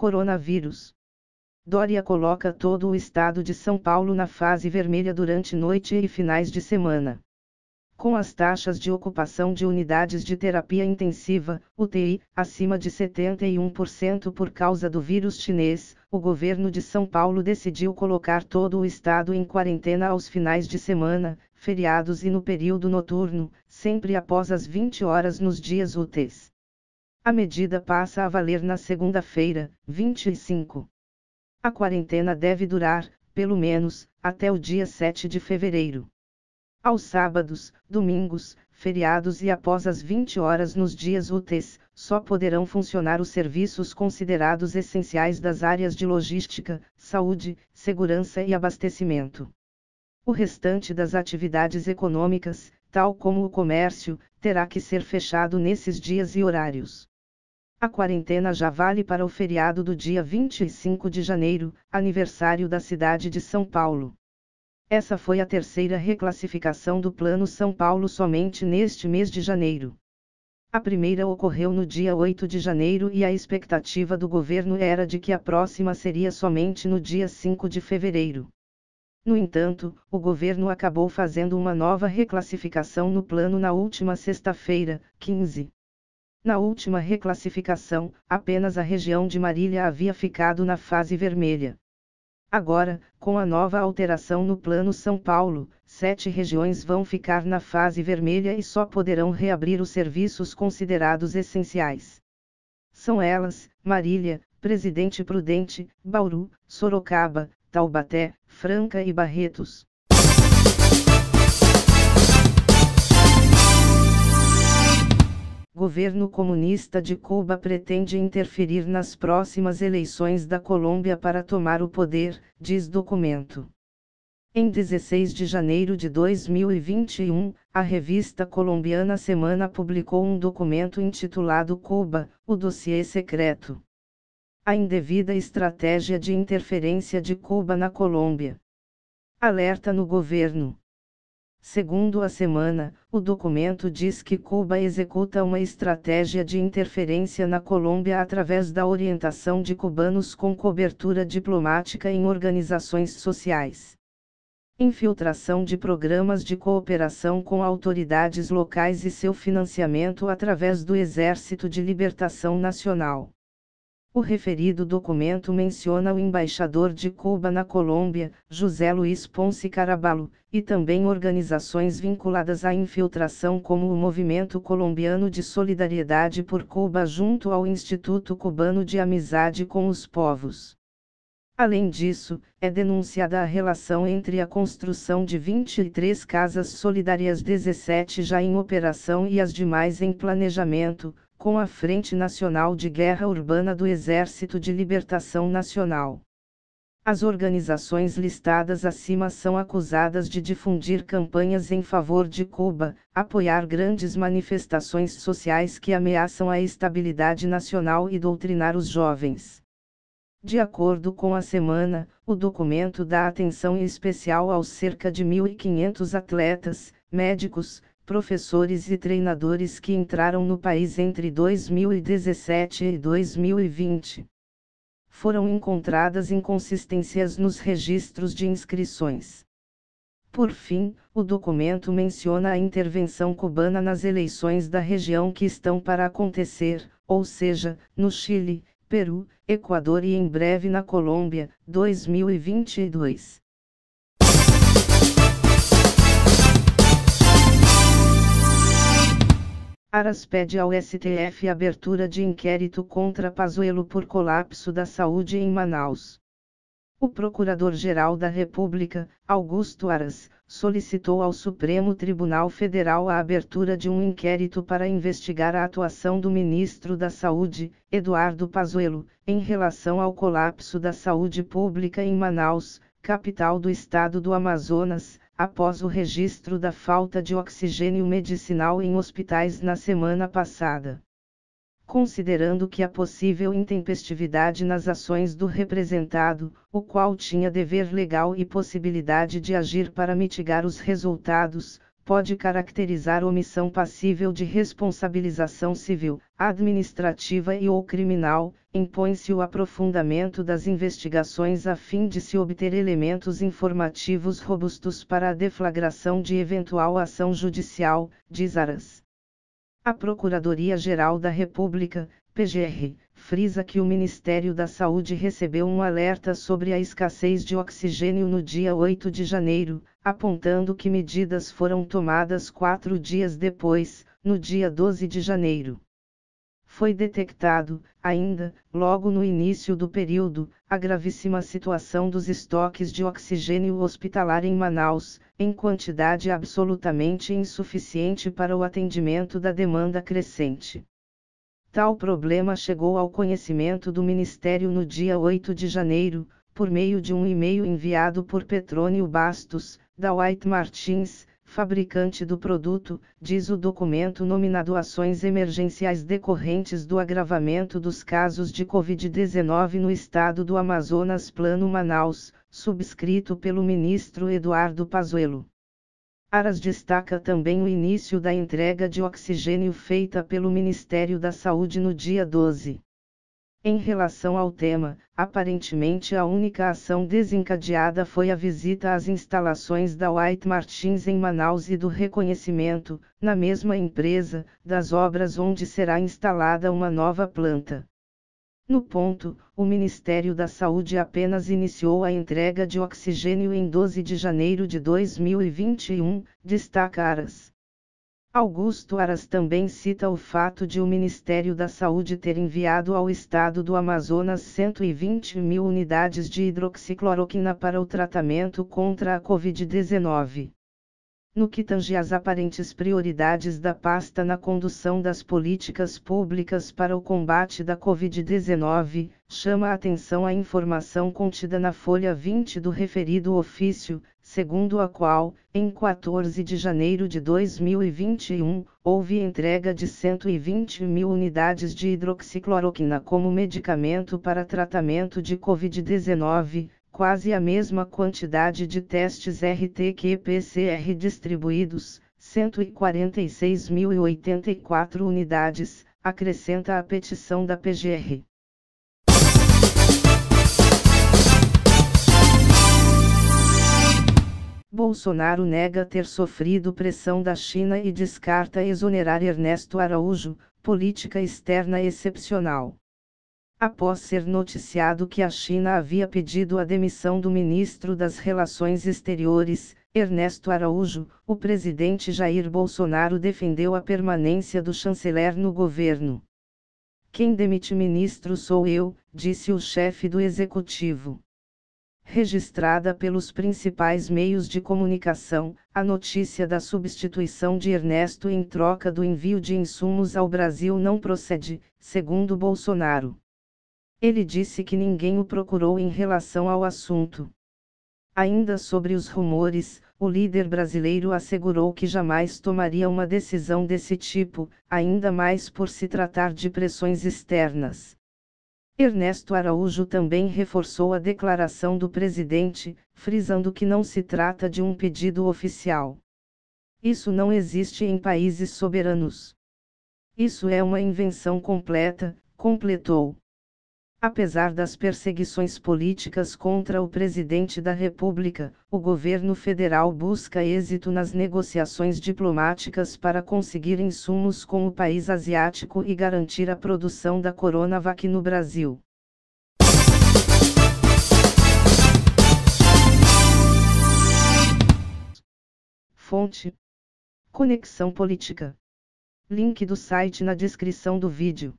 coronavírus. Dória coloca todo o estado de São Paulo na fase vermelha durante noite e finais de semana. Com as taxas de ocupação de unidades de terapia intensiva, UTI, acima de 71% por causa do vírus chinês, o governo de São Paulo decidiu colocar todo o estado em quarentena aos finais de semana, feriados e no período noturno, sempre após as 20 horas nos dias úteis. A medida passa a valer na segunda-feira, 25. A quarentena deve durar, pelo menos, até o dia 7 de fevereiro. Aos sábados, domingos, feriados e após as 20 horas nos dias úteis, só poderão funcionar os serviços considerados essenciais das áreas de logística, saúde, segurança e abastecimento. O restante das atividades econômicas, tal como o comércio, terá que ser fechado nesses dias e horários. A quarentena já vale para o feriado do dia 25 de janeiro, aniversário da cidade de São Paulo. Essa foi a terceira reclassificação do Plano São Paulo somente neste mês de janeiro. A primeira ocorreu no dia 8 de janeiro e a expectativa do governo era de que a próxima seria somente no dia 5 de fevereiro. No entanto, o governo acabou fazendo uma nova reclassificação no plano na última sexta-feira, 15. Na última reclassificação, apenas a região de Marília havia ficado na fase vermelha. Agora, com a nova alteração no Plano São Paulo, 7 regiões vão ficar na fase vermelha e só poderão reabrir os serviços considerados essenciais. São elas: Marília, Presidente Prudente, Bauru, Sorocaba, Taubaté, Franca e Barretos. Governo comunista de Cuba pretende interferir nas próximas eleições da Colômbia para tomar o poder, diz documento. Em 16 de janeiro de 2021, a revista colombiana Semana publicou um documento intitulado Cuba, o dossiê secreto. A indevida estratégia de interferência de Cuba na Colômbia. Alerta no governo. Segundo a Semana, o documento diz que Cuba executa uma estratégia de interferência na Colômbia através da orientação de cubanos com cobertura diplomática em organizações sociais. Infiltração de programas de cooperação com autoridades locais e seu financiamento através do Exército de Libertação Nacional. O referido documento menciona o embaixador de Cuba na Colômbia, José Luiz Ponce Caraballo, e também organizações vinculadas à infiltração como o Movimento Colombiano de Solidariedade por Cuba junto ao Instituto Cubano de Amizade com os Povos. Além disso, é denunciada a relação entre a construção de 23 casas solidárias, 17 já em operação e as demais em planejamento, com a Frente Nacional de Guerra Urbana do Exército de Libertação Nacional. As organizações listadas acima são acusadas de difundir campanhas em favor de Cuba, apoiar grandes manifestações sociais que ameaçam a estabilidade nacional e doutrinar os jovens. De acordo com a Semana, o documento dá atenção especial aos cerca de 1.500 atletas, médicos, professores e treinadores que entraram no país entre 2017 e 2020. Foram encontradas inconsistências nos registros de inscrições. Por fim, o documento menciona a intervenção cubana nas eleições da região que estão para acontecer, ou seja, no Chile, Peru, Equador e em breve na Colômbia, 2022. Aras pede ao STF abertura de inquérito contra Pazuello por colapso da saúde em Manaus. O Procurador-Geral da República, Augusto Aras, solicitou ao Supremo Tribunal Federal a abertura de um inquérito para investigar a atuação do ministro da Saúde, Eduardo Pazuello, em relação ao colapso da saúde pública em Manaus, capital do estado do Amazonas, após o registro da falta de oxigênio medicinal em hospitais na semana passada. Considerando que a possível intempestividade nas ações do representado, o qual tinha dever legal e possibilidade de agir para mitigar os resultados, pode caracterizar omissão passível de responsabilização civil, administrativa e ou criminal. Impõe-se o aprofundamento das investigações a fim de se obter elementos informativos robustos para a deflagração de eventual ação judicial, diz Aras. A Procuradoria-Geral da República, PGR, frisa que o Ministério da Saúde recebeu um alerta sobre a escassez de oxigênio no dia 8 de janeiro, apontando que medidas foram tomadas 4 dias depois, no dia 12 de janeiro. Foi detectado, ainda, logo no início do período, a gravíssima situação dos estoques de oxigênio hospitalar em Manaus, em quantidade absolutamente insuficiente para o atendimento da demanda crescente. Tal problema chegou ao conhecimento do Ministério no dia 8 de janeiro, por meio de um e-mail enviado por Petrônio Bastos, da White Martins, fabricante do produto, diz o documento nominado Ações Emergenciais decorrentes do agravamento dos casos de Covid-19 no estado do Amazonas Plano Manaus, subscrito pelo ministro Eduardo Pazuello. Aras destaca também o início da entrega de oxigênio feita pelo Ministério da Saúde no dia 12. Em relação ao tema, aparentemente a única ação desencadeada foi a visita às instalações da White Martins em Manaus e do reconhecimento, na mesma empresa, das obras onde será instalada uma nova planta. No ponto, o Ministério da Saúde apenas iniciou a entrega de oxigênio em 12 de janeiro de 2021, destaca Aras. Augusto Aras também cita o fato de o Ministério da Saúde ter enviado ao estado do Amazonas 120.000 unidades de hidroxicloroquina para o tratamento contra a Covid-19. No que tange às aparentes prioridades da pasta na condução das políticas públicas para o combate da Covid-19, chama a atenção a informação contida na folha 20 do referido ofício, segundo a qual, em 14 de janeiro de 2021, houve entrega de 120.000 unidades de hidroxicloroquina como medicamento para tratamento de Covid-19, quase a mesma quantidade de testes RT-PCR distribuídos, 146.084 unidades, acrescenta a petição da PGR. Bolsonaro nega ter sofrido pressão da China e descarta exonerar Ernesto Araújo, política externa excepcional. Após ser noticiado que a China havia pedido a demissão do ministro das Relações Exteriores, Ernesto Araújo, o presidente Jair Bolsonaro defendeu a permanência do chanceler no governo. Quem demite ministro sou eu, disse o chefe do executivo. Registrada pelos principais meios de comunicação, a notícia da substituição de Ernesto em troca do envio de insumos ao Brasil não procede, segundo Bolsonaro. Ele disse que ninguém o procurou em relação ao assunto. Ainda sobre os rumores, o líder brasileiro assegurou que jamais tomaria uma decisão desse tipo, ainda mais por se tratar de pressões externas. Ernesto Araújo também reforçou a declaração do presidente, frisando que não se trata de um pedido oficial. Isso não existe em países soberanos. Isso é uma invenção completa, completou. Apesar das perseguições políticas contra o presidente da República, o governo federal busca êxito nas negociações diplomáticas para conseguir insumos com o país asiático e garantir a produção da Coronavac no Brasil. Fonte: Conexão Política. Link do site na descrição do vídeo.